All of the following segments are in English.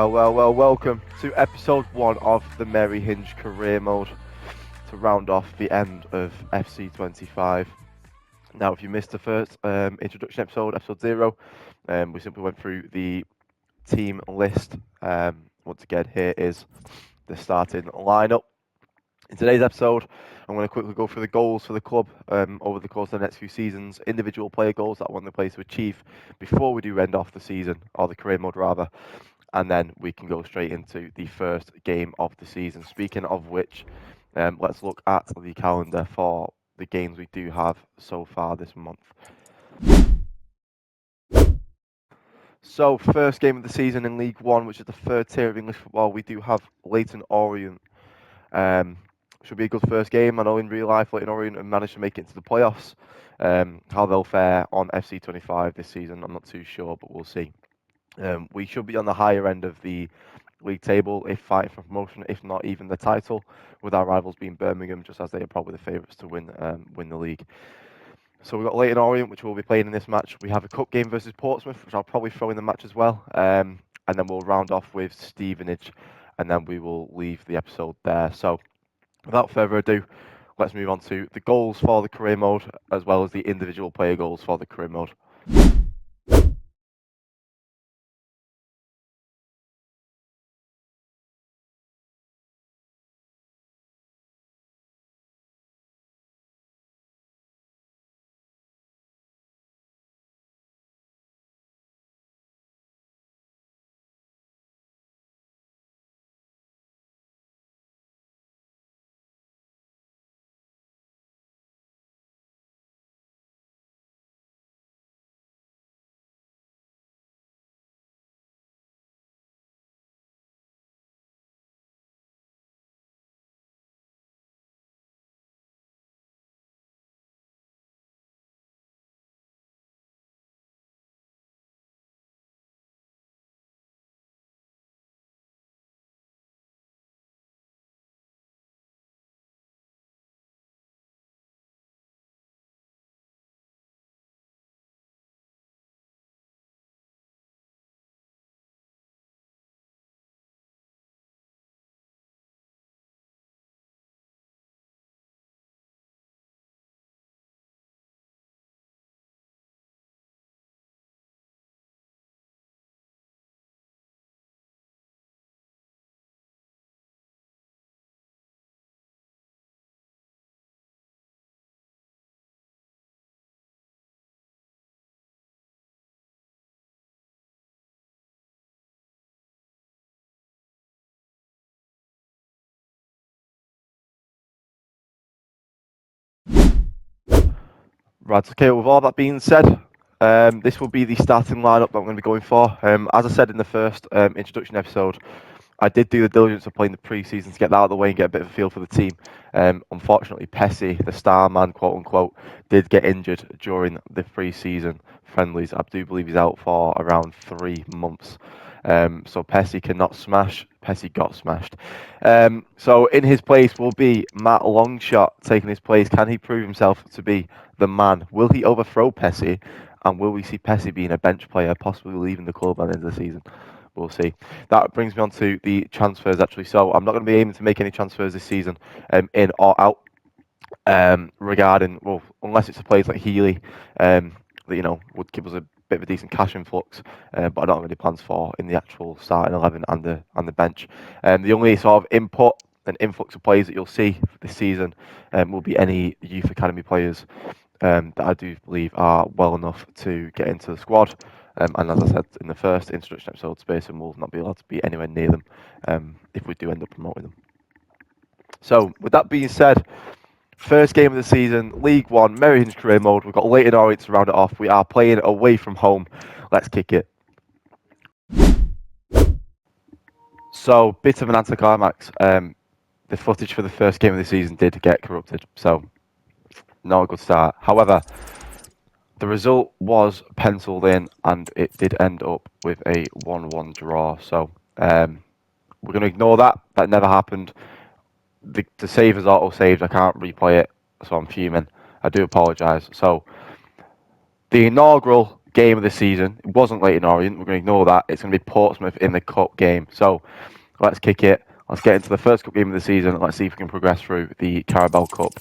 Well, welcome to episode 1 of the Mariy Hinge career mode to round off the end of FC25. Now, if you missed the first introduction episode 0, we simply went through the team list. Once again, here is the starting lineup. In today's episode, I'm going to quickly go through the goals for the club over the course of the next few seasons, individual player goals that I want the players to achieve before we do end off the season, or the career mode rather, and then we can go straight into the first game of the season. Speaking of which, let's look at the calendar for the games we do have so far this month. So, first game of the season in League One, which is the third tier of English football, we do have Leyton Orient. Should be a good first game. I know in real life Leyton Orient have managed to make it into the playoffs. How they'll fare on FC25 this season, I'm not too sure, but we'll see. We should be on the higher end of the league table if fighting for promotion, if not even the title, with our rivals being Birmingham, just as they are probably the favourites to win the league. So we've got Leyton Orient, which we'll be playing in this match. We have a cup game versus Portsmouth, which I'll probably throw in the match as well. And then we'll round off with Stevenage, and then we will leave the episode there. So without further ado, let's move on to the goals for the career mode, as well as the individual player goals for the career mode. Right, okay, with all that being said, this will be the starting lineup that I'm going to be going for. As I said in the first introduction episode, I did do the diligence of playing the pre-season to get that out of the way and get a bit of a feel for the team. Unfortunately, Pesci, the star man, quote unquote, did get injured during the pre-season friendlies. I do believe he's out for around 3 months. So Pesci cannot smash. Pesci got smashed. So in his place will be Matt Longshot taking his place. Can he prove himself to be the man? Will he overthrow Pesci? And will we see Pesci being a bench player, possibly leaving the club at the end of the season? We'll see. That brings me on to the transfers, actually. So I'm not going to be aiming to make any transfers this season, in or out, regarding, well, unless it's a place like Healy, that, would give us a bit of a decent cash influx, but I don't have any plans for in the actual starting 11 and the bench. The only sort of input and influx of players that you'll see this season will be any youth academy players that I do believe are well enough to get into the squad. And as I said in the first introduction episode, Space and will not be allowed to be anywhere near them if we do end up promoting them. So, with that being said, first game of the season, League One, Mariy Hinge career mode. We've got Leyton Orient to round it off. We are playing away from home. Let's kick it. So, bit of an anticlimax. The footage for the first game of the season did get corrupted, so not a good start. However, the result was penciled in, and it did end up with a 1-1 draw. So we're going to ignore that. That never happened. The save is auto-saved. I can't replay it, so I'm fuming. I do apologise. So the inaugural game of the season. It wasn't Leyton Orient. We're going to ignore that. It's going to be Portsmouth in the cup game. So let's kick it. Let's get into the first cup game of the season. Let's see if we can progress through the Carabao Cup.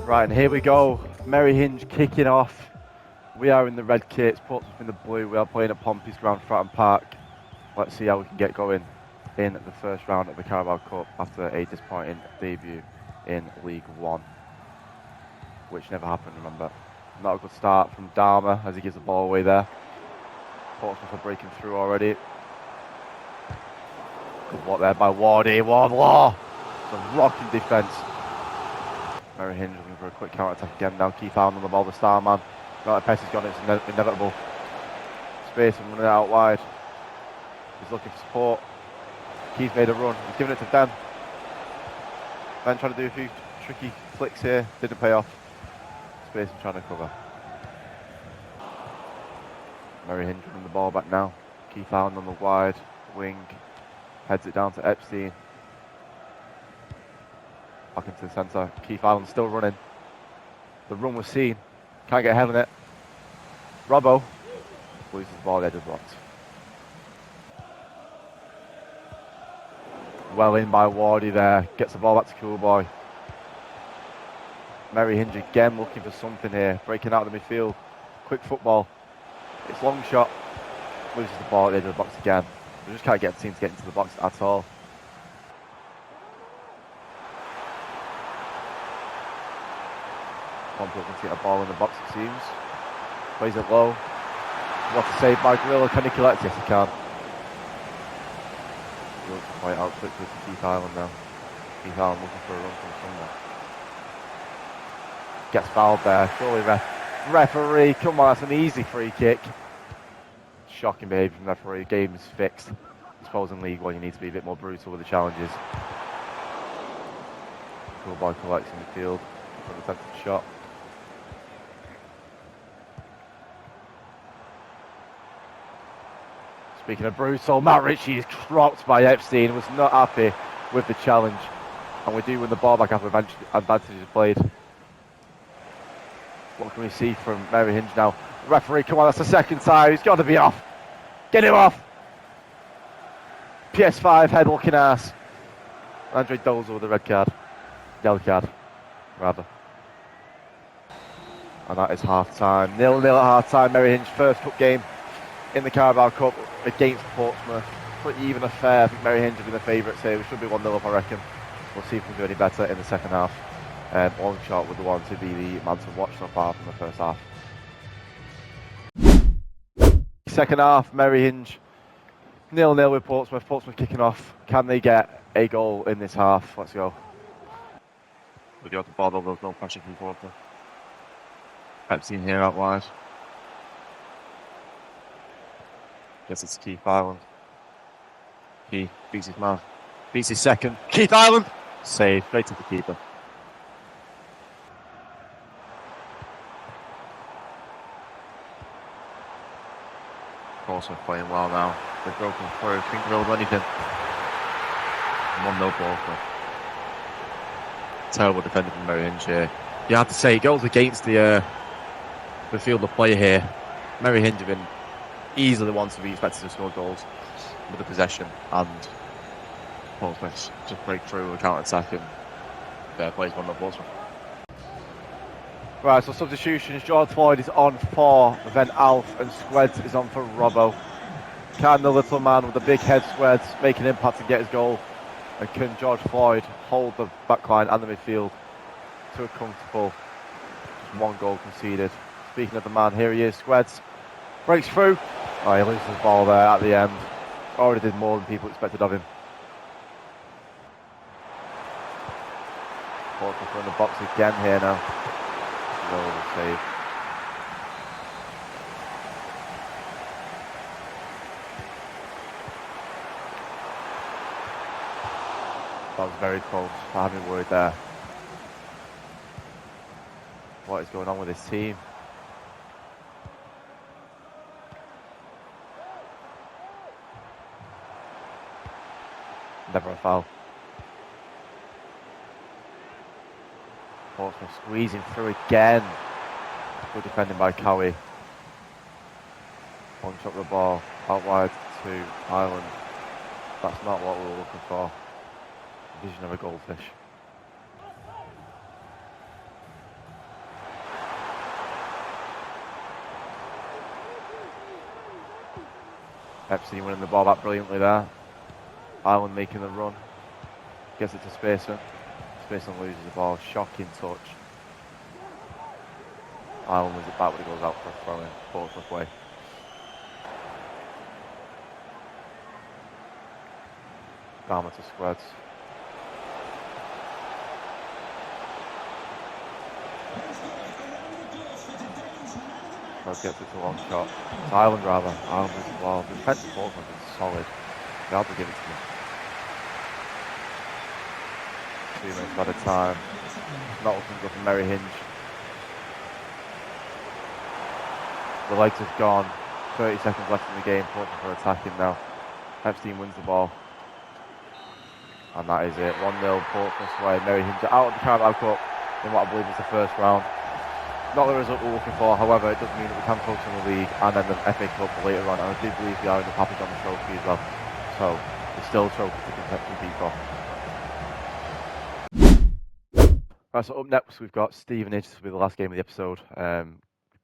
Right, and here we go. Merry Hinge kicking off. We are in the red kits, Portsmouth in the blue. We are playing at Pompey's Ground, Fratton Park. Let's see how we can get going in the first round of the Carabao Cup after a disappointing debut in League One, which never happened, remember. Not a good start from Dharma as he gives the ball away there. Portsmouth are breaking through already. Good block there by Wardy. Wardlaw! It's a rocking defence. Merry Hinge looking for a quick counter-attack again now. Keith Allen on the ball, the star man. Right, Pess has gone, it's inevitable. Space and running out wide. He's looking for support. Keith's made a run. He's giving it to Ben. Ben trying to do a few tricky flicks here. Didn't pay off. Space and trying to cover. Merry Hinge winning the ball back now. Keith Allen on the wide wing. Heads it down to Epstein. Back into the centre. Keith Allen still running. The run was seen. Can't get ahead of it. Robbo loses the ball, edge of the box. Well in by Wardy there. Gets the ball back to Coolboy. Merry Hinge again looking for something here. Breaking out of the midfield. Quick football. It's long shot. Loses the ball at the edge of the box again. We just can't get the team to get into the box at all. Pompey looking to get a ball in the box, it seems. Plays it low. What a save by Grillo. Can he collect it? Yes, he can. He looks to play it out quickly to Keith Allen now. Keith Allen looking for a run from somewhere. Gets fouled there. Surely referee. Come on, that's an easy free kick. Shocking behaviour from the referee. The game is fixed. I suppose in League One you need to be a bit more brutal with the challenges. Coolboy collects in the field. An attempted shot. Speaking of brutal, Matt Ritchie is dropped by Epstein. Was not happy with the challenge. And we do win the ball back after advantage is played. What can we see from Merry Hinge now? Referee, come on, that's the second time. He's got to be off. Get him off. PS5 head looking ass. Andre Dozer with a red card. Yellow card, rather. And that is half time. 0-0 at half time. Merry Hinge, first cup game in the Carabao Cup against Portsmouth. Pretty even affair. I think Merry Hinge have been the favourites here. We should be 1-0 up, I reckon. We'll see if we can do any better in the second half. Long shot with the one to be the man to watch so far from the first half. Second half, Merry Hinge 0-0 with Portsmouth. Portsmouth kicking off. Can they get a goal in this half? Let's go. We got the ball, though, there's no pressure from Portsmouth. Epstein here out wide. Guess it's Keith Island. He beats his man. Beats his second. Keith Island! Save, straight to the keeper. Portsmouth playing well now. They've broken through. Think they'll do anything. 1-0 Portsmouth. Terrible defending from Merry Hinge here. You have to say, it goes against the field of play here. Merry Hinge have been easily the ones to be expected to score goals with the possession, and Portsmouth just break through the counter-attack and their plays 1-0 Portsmouth. Right, so substitutions. George Floyd is on for then Alf, and Squeds is on for Robbo. Can the little man with the big head Squeds make an impact and get his goal? And can George Floyd hold the backline and the midfield to a comfortable just one goal conceded? Speaking of the man, here he is, Squeds. Breaks through. Oh, he loses the ball there at the end. Already did more than people expected of him. Portsmouth in the box again here now. No save. That was very close. I had me worried there. What is going on with this team? Never a foul. Portsmouth squeezing through again. Good defending by Cowie. One shot of the ball out wide to Ireland. That's not what we were looking for. Vision of a goldfish. Epstein winning the ball back brilliantly there. Ireland making the run. Gets it to Spacer. Spacer loses the ball. Shocking touch. Ireland wins it back, but it goes out for a throw in. Portsmouth way. Garmer to Squads. Squads gets it to long shot. It's Ireland rather. Ireland wins the ball. The defense of Portsmouth is solid. They have to give it to them. 2 minutes at a time. Not looking good for Mariy Hinge. The legs have gone. 30 seconds left in the game. Portsmouth are attacking now. Epstein wins the ball. And that is it. 1-0 Portsmouth way. Mariy Hinge out of the Carabao Cup in what I believe is the first round. Not the result we're looking for, however, it does mean that we can focus on the league and then the FA Cup later on. And I do believe we are in the Papa John's Trophy as well. So, there's still a trophy to compete for. Right, so up next we've got Stevenage. This will be the last game of the episode.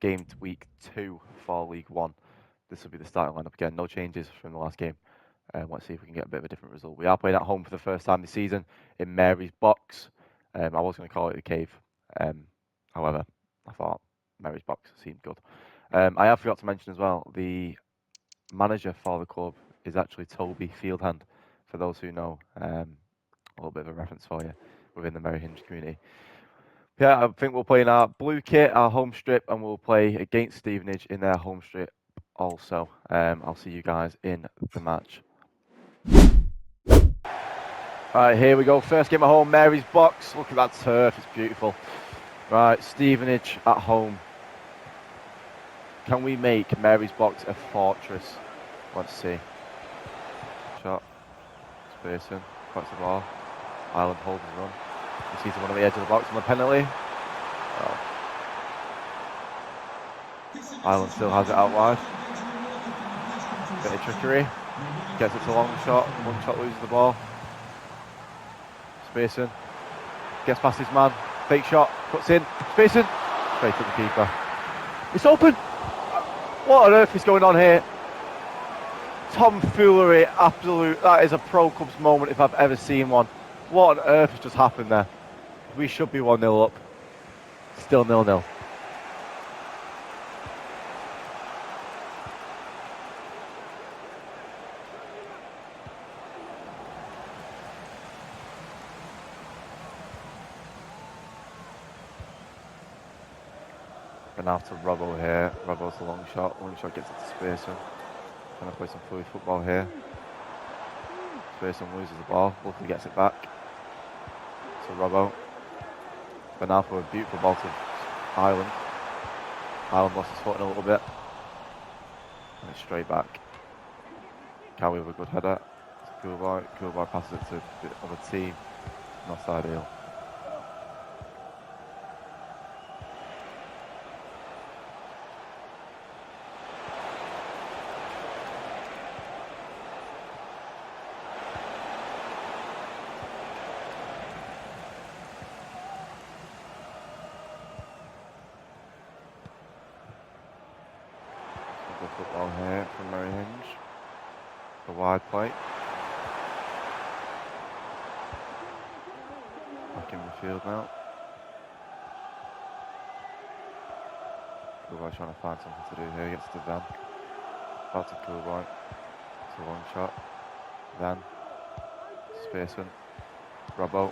Game week 2 for League 1. This will be the starting lineup again. No changes from the last game. Let's see if we can get a bit of a different result. We are playing at home for the first time this season in Mary's box. I was going to call it the cave. However, I thought Mary's box seemed good. I have forgot to mention as well, the manager for the club is actually Toby Fieldhand, for those who know. A little bit of a reference for you within the Mariy Hinge community. Yeah, I think we'll play in our blue kit, our home strip, and we'll play against Stevenage in their home strip also. I'll see you guys in the match. Alright, here we go. First game at home, Mary's box. Look at that turf, it's beautiful. Right, Stevenage at home. Can we make Mary's box a fortress? Let's see. Shot. Spacing. Cuts the ball. Ireland holds his run. He sees him on the edge of the box on the penalty. Oh. Ireland still has it out wide. Bit of trickery. Gets it to long shot. One shot loses the ball. Spacing. Gets past his man. Fake shot. Puts in. Spacing. Straight at the keeper. It's open. What on earth is going on here? Tomfoolery. Absolute. That is a Pro Clubs moment if I've ever seen one. What on earth has just happened there? We should be 1-0 up. Still 0-0. And now to Robbo here. Robbo's a long shot. Long shot gets it to Spacer. Trying to play some fluid football here. Spacer loses the ball. Luckily gets it back to Robbo. But now for a beautiful ball to Ireland. Ireland lost his foot in a little bit. And it's straight back. Cowie with a good header. It's a cool boy. Cool boy passes it to the other team. Not ideal. Football here from Mariy Hinge. A wide play. Back in the field now. Good boy trying to find something to do here. Gets to Van. That's a cool one. It's a long shot. Then Spearson. Robbo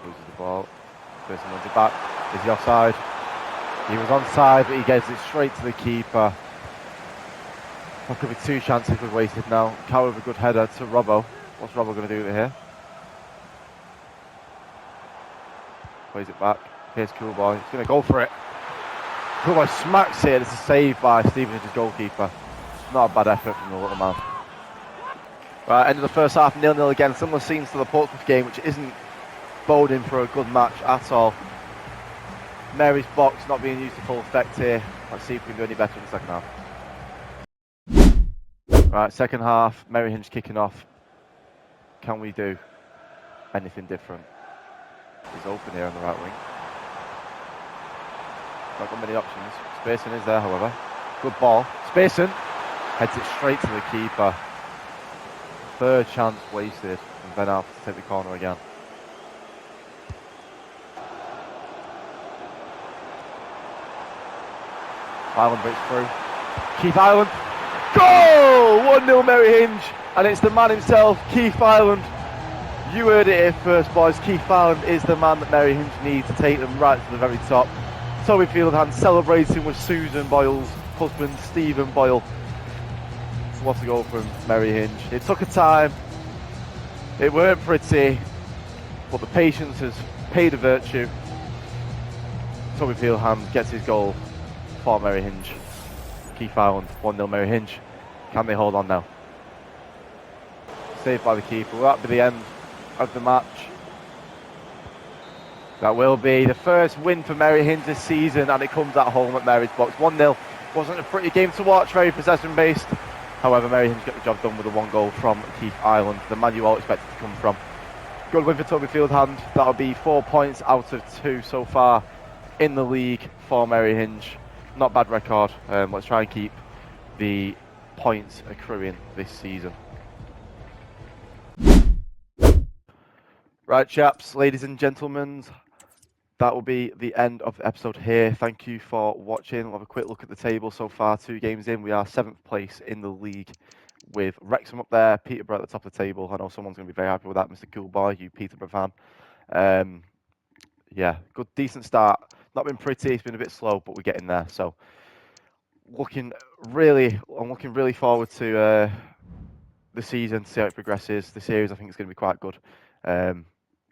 loses the ball. Spearson wins it back. Is he offside? He was onside, but he gets it straight to the keeper. That could be 2 chances we've wasted now. Cow with a good header to Robbo. What's Robbo going to do here? Plays it back. Here's Coolboy. He's going to go for it. Coolboy smacks it. It's a save by Stevenage, goalkeeper. Not a bad effort from the little man. Right, end of the first half, 0-0 again. Similar scenes to the Portsmouth game, which isn't boding for a good match at all. Mary's box not being used to full effect here. Let's see if we can do any better in the second half. Right, second half, Mary Hinge kicking off. Can we do anything different? He's open here on the right wing. Not got many options. Spearson is there, however. Good ball. Spearson heads it straight to the keeper. Third chance wasted, and Ben Alf to take the corner again. Ireland breaks through. Keith Ireland. Goal! 1-0 Mary Hinge, and it's the man himself, Keith Ireland. You heard it here first, boys. Keith Ireland is the man that Mary Hinge need to take them right to the very top. Toby Fieldhand celebrating with Susan Boyle's husband, Stephen Boyle. What a goal from Mary Hinge. It took a time. It weren't pretty, but the patience has paid a virtue. Toby Fieldhand gets his goal for Mary Hinge. Keith Ireland, 1-0 Mary Hinge. Can they hold on now? Saved by the keeper. Will that be the end of the match? That will be the first win for Mary Hinge this season, and it comes at home at Mary's box. 1-0. Wasn't a pretty game to watch, very possession based. However, Mary Hinge got the job done with a 1 goal from Keith Ireland, the man you all expected to come from. Good win for Toby Fieldhand. That'll be 4 points out of 2 so far in the league for Mary Hinge. Not bad record. Let's try and keep the points accruing this season. Right, chaps, ladies and gentlemen, that will be the end of the episode here. Thank you for watching. We'll have a quick look at the table so far. 2 games in, we are 7th place in the league with Wrexham up there, Peterborough at the top of the table. I know someone's going to be very happy with that, Mr. Coolboy, you Peterborough fan. Yeah, good, decent start. Not been pretty, it's been a bit slow, but we're getting there. So, I'm looking really forward to the season, to see how it progresses. The series, I think, is going to be quite good.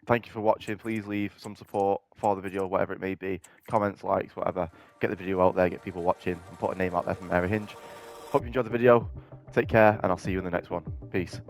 Thank you for watching. Please leave some support for the video, whatever it may be. Comments, likes, whatever. Get the video out there, get people watching, and put a name out there from Mary Hinge. Hope you enjoyed the video. Take care, and I'll see you in the next one. Peace.